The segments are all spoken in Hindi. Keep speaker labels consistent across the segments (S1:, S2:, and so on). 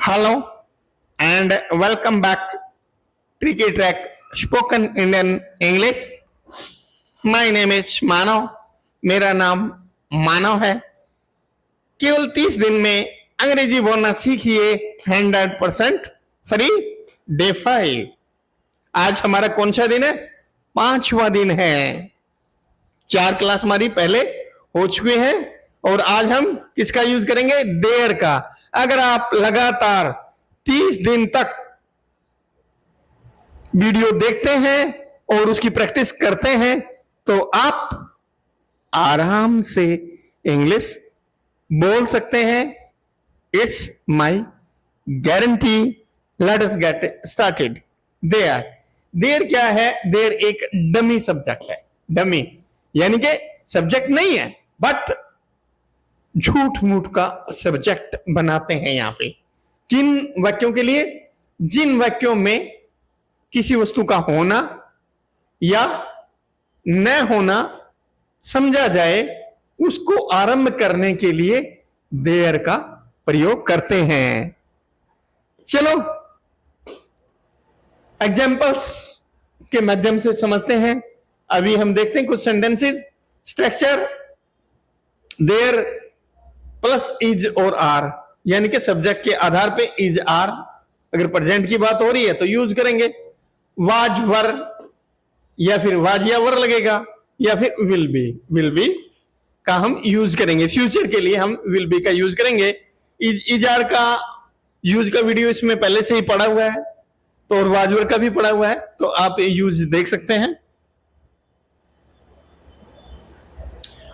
S1: Hello and welcome back Tricky Track Spoken Indian English. My name is मानव. मेरा नाम मानव है. केवल 30 दिन में अंग्रेजी बोलना सीखिए 100% फ्री. डे 5. आज हमारा कौन सा दिन है? 5वां दिन है. 4 क्लास हमारी पहले हो चुकी हैं और आज हम किसका यूज करेंगे? देयर का. अगर आप लगातार 30 दिन तक वीडियो देखते हैं और उसकी प्रैक्टिस करते हैं तो आप आराम से इंग्लिश बोल सकते हैं. It's my guarantee. Let us get started. There. There क्या है? देयर एक डमी सब्जेक्ट है. डमी यानी कि सब्जेक्ट नहीं है बट झूठ मूठ का सब्जेक्ट बनाते हैं यहां पे. किन वाक्यों के लिए? जिन वाक्यों में किसी वस्तु का होना या न होना समझा जाए उसको आरंभ करने के लिए देयर का प्रयोग करते हैं. चलो एग्जाम्पल्स के माध्यम से समझते हैं. अभी हम देखते हैं कुछ sentences. Structure there plus is और आर यानी कि सब्जेक्ट के आधार पे इज आर. अगर प्रेजेंट की बात हो रही है तो यूज करेंगे वाज वर या फिर वाज या वर लगेगा या फिर विल बी. विल बी का हम यूज करेंगे. फ्यूचर के लिए हम विल बी का यूज करेंगे. इज आर का यूज का वीडियो इसमें पहले से ही पड़ा हुआ है तो और वाज वर का भी पड़ा हुआ है तो आप यूज देख सकते हैं.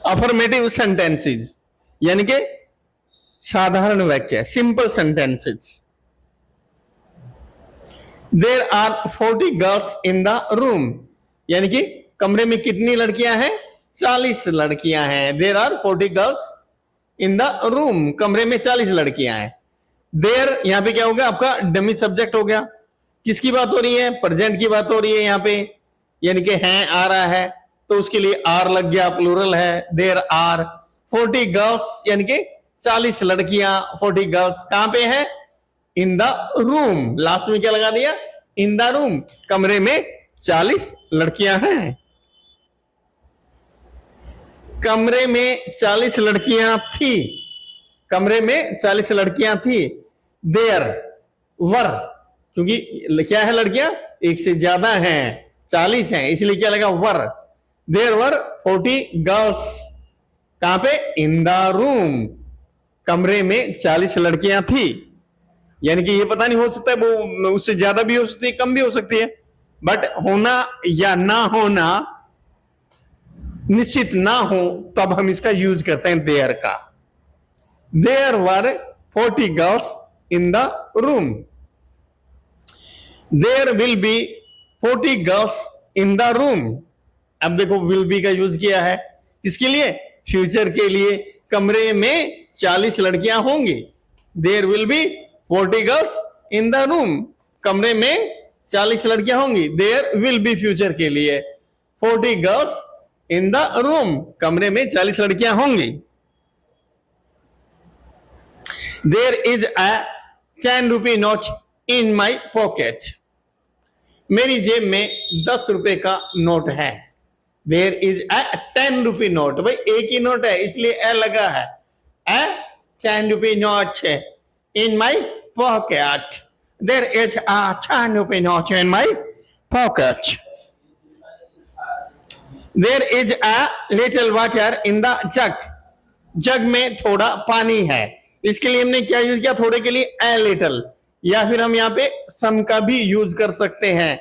S1: अफर्मेटिव सेंटेंसेस यानी कि साधारण वाक्य, simple sentences. There are 40 girls in the room यानी कि कमरे में कितनी लड़कियां हैं? 40 लड़कियां हैं. There are 40 girls in the room. कमरे में 40 लड़कियां हैं. देयर यहां पे क्या हो गया? आपका डमी सब्जेक्ट हो गया. किसकी बात हो रही है? प्रेजेंट की बात हो रही है यहां पे यानी कि हैं आ रहा है तो उसके लिए आर लग गया, प्लूरल है. देयर आर 40 गर्ल्स यानी कि 40 लड़कियां. 40 गर्ल्स कहां पे है? इन द रूम. लास्ट में क्या लगा दिया? इन द रूम. कमरे में 40 लड़कियां हैं. कमरे में 40 लड़कियां थी. कमरे में 40 लड़कियां थी. देयर वर क्योंकि क्या है? लड़कियां एक से ज्यादा हैं, 40 हैं इसलिए क्या लगा? वर. There were 40 girls. कहां पे? In the room. कमरे में 40 लड़कियां थी यानी कि ये पता नहीं हो सकता है वो उससे ज्यादा भी हो सकती है, कम भी हो सकती है बट होना या ना होना निश्चित ना हो तब हम इसका यूज करते हैं देयर का. There were 40 girls in the room. There will be 40 girls in the room. अब देखो विल बी का यूज किया है किसके लिए? फ्यूचर के लिए. कमरे में 40 लड़कियां होंगी. There will be 40 girls in the room. कमरे में 40 लड़कियां होंगी. देयर विल बी फ्यूचर के लिए 40 गर्ल्स इन द रूम. कमरे में 40 लड़कियां होंगी. There is a 10 rupee note in my pocket. मेरी जेब में 10 रुपए का नोट है. There is a 10 rupee note. भाई एक ही नोट है इसलिए ए लगा है. अ 10 रुपी नोट है in my pocket. There is a 10 rupee note in my pocket. There is a little water in the jug. Jug में थोड़ा पानी है. इसके लिए हमने क्या यूज किया? थोड़े के लिए ए लिटिल या फिर हम यहाँ पे सम का भी यूज कर सकते हैं.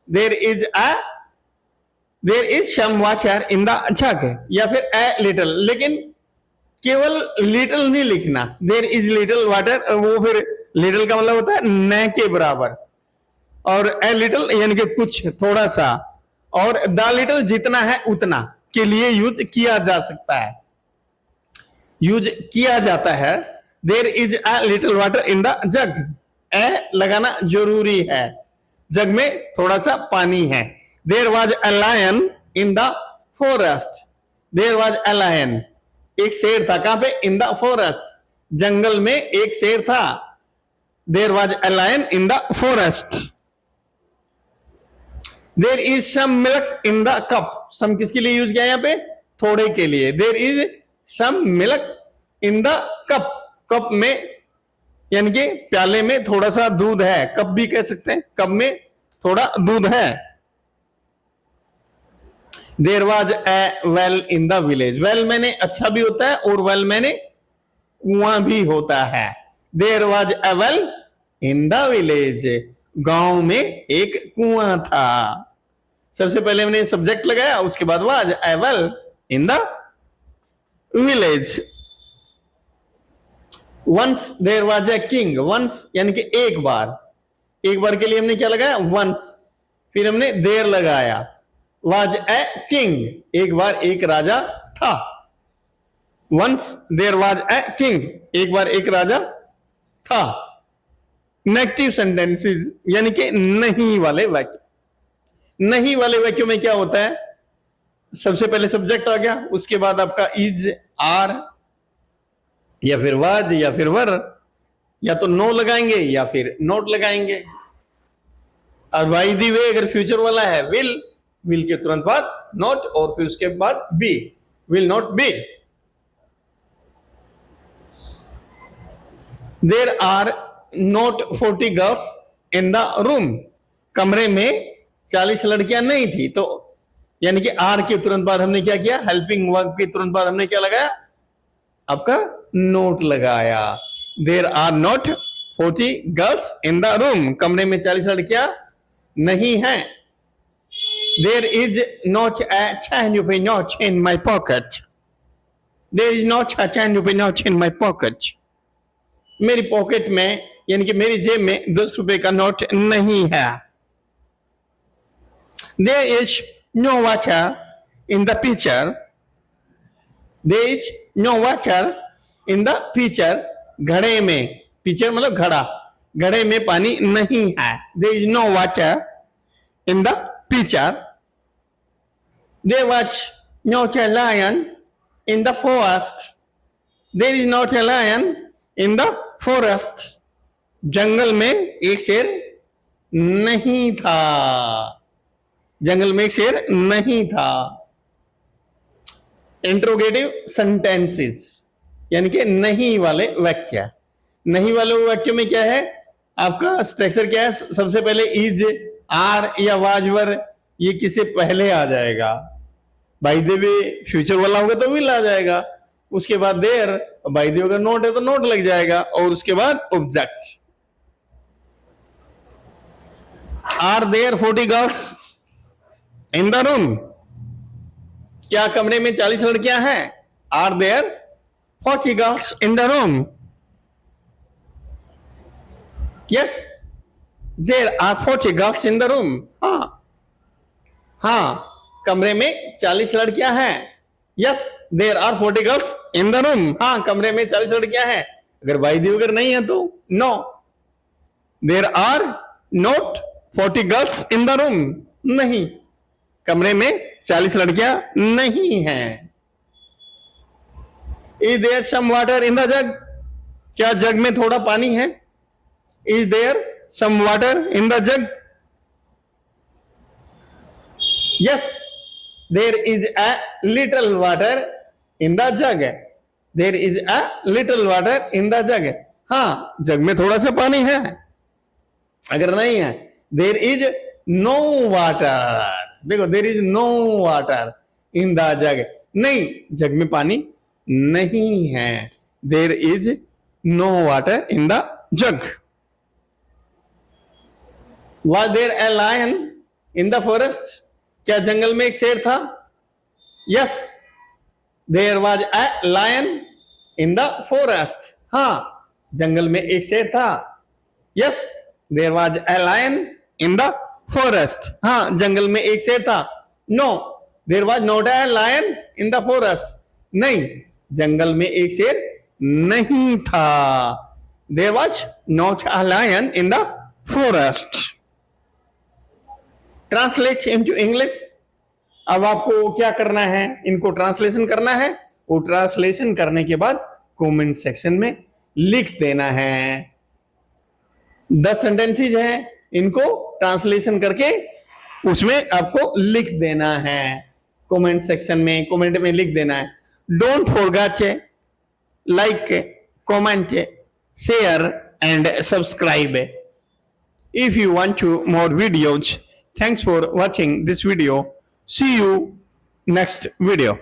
S1: There is some water in the jug या फिर ए लिटिल. लेकिन केवल लिटिल नहीं लिखना. देयर इज लिटिल वाटर वो फिर लिटिल का मतलब होता है न के बराबर और ए लिटिल यानी कि कुछ थोड़ा सा और द लिटिल जितना है उतना के लिए यूज किया जा सकता है, यूज किया जाता है. There is a little water in the jug. A लगाना जरूरी है. जग में थोड़ा सा पानी है. There was a lion in the forest. There was a lion एक शेर था. कहां पे? In the forest. जंगल में एक शेर था. There was a lion in the forest, there is some milk in the cup, some किसके लिए यूज किया है यहां पे, थोड़े के लिए, there is some milk in the cup, cup में यानी कि प्याले में थोड़ा सा दूध है, कप भी कह सकते हैं, कप में थोड़ा दूध है। There was a well in the village, well मैंने अच्छा भी होता है और वेल मैंने कुआं भी होता है। There was a well in the village, गांव में एक कुआं था। सबसे पहले मैंने सब्जेक्ट लगाया, उसके बाद was a well in the village. Once there was a king, once यानी कि एक बार, एक बार के लिए हमने क्या लगाया, वंस, फिर हमने देयर लगाया, वाज ए किंग, एक बार एक राजा था। Once there was a king, एक बार एक राजा था। नेगेटिव सेंटेंसेस यानी कि नहीं वाले वाक्य, नहीं वाले वाक्यों में क्या होता है, सबसे पहले सब्जेक्ट आ गया, उसके बाद आपका इज, आर या फिर वाज या फिर वर, या तो नो लगाएंगे या फिर नोट लगाएंगे। और बाय द वे अगर फ्यूचर वाला है विल, विल के तुरंत बाद नॉट और फिर उसके बाद be, will not be. There are not 40 girls in the room, कमरे में 40 लड़कियां नहीं थी, तो यानी कि आर के तुरंत बाद हमने क्या किया, हेल्पिंग वर्ब के तुरंत बाद हमने क्या लगाया, आपका नोट लगाया। There are not 40 girls in the room, कमरे में 40 लड़कियां नहीं हैं। देयर इज नॉट अ 10 रुपए note in my pocket, there is not a 10 रुपए नोट इन माई पॉकेट, मेरी पॉकेट में यानी कि मेरी जेब में 10 रुपए का नोट नहीं है। There is no water in the picture, there is no water in the picture, घड़े में, पिक्चर मतलब घड़ा, घड़े में पानी नहीं है। There is no water in the picture. There was not a lion in the forest, there is not a lion in the forest, जंगल में एक शेर नहीं था, जंगल में एक शेर नहीं था। इंट्रोगेटिव सेंटेंसेस यानी कि नहीं वाले वाक्य, नहीं वाले वाक्य में क्या है, आपका स्ट्रक्चर क्या है, सबसे पहले इज, आर या वाज वर, ये किसे पहले आ जाएगा, बाय द वे फ्यूचर वाला होगा तो विल आ जाएगा, उसके बाद देयर, बाय द वे अगर नोट है तो नोट लग जाएगा, और उसके बाद object. Are there 40 girls in the room, क्या कमरे में 40 लड़कियां हैं, are there 40 girls in the room, yes there are 40 girls in the room, हाँ हाँ कमरे में 40 लड़कियां हैं, yes there are 40 girls in the room, हाँ कमरे में 40 लड़कियां हैं, अगर बाई दी अगर नहीं है तो no. There are not 40 girls in the room, नहीं कमरे में 40 लड़कियां नहीं हैं। Is there some water in the jug, क्या जग में थोड़ा पानी है, is there some water in the jug, yes there is a little water in the jug, there is a little water in the jug, हाँ जग में थोड़ा सा पानी है, अगर नहीं है देयर इज नो वाटर, देखो there is no water in the jug, नहीं जग में पानी नहीं है, there is no water in the jug. Was there a lion in the forest, क्या जंगल में एक शेर था, yes there was a lion in the forest, हाँ जंगल में एक शेर था, yes there was a lion in the forest, हाँ जंगल में एक शेर था, no there was not a lion in the forest, नहीं जंगल में एक शेर नहीं था, there was not a lion in the forest। Translate into English, अब आपको क्या करना है, इनको ट्रांसलेशन करना है, वो ट्रांसलेशन करने के बाद कमेंट सेक्शन में लिख देना है। 10 सेंटेंसेज है, इनको ट्रांसलेशन करके उसमें आपको लिख देना है, कमेंट सेक्शन में, कमेंट में लिख देना है. Don't forget like, comment, share and subscribe if you want to more videos. Thanks for watching this video. See you next video.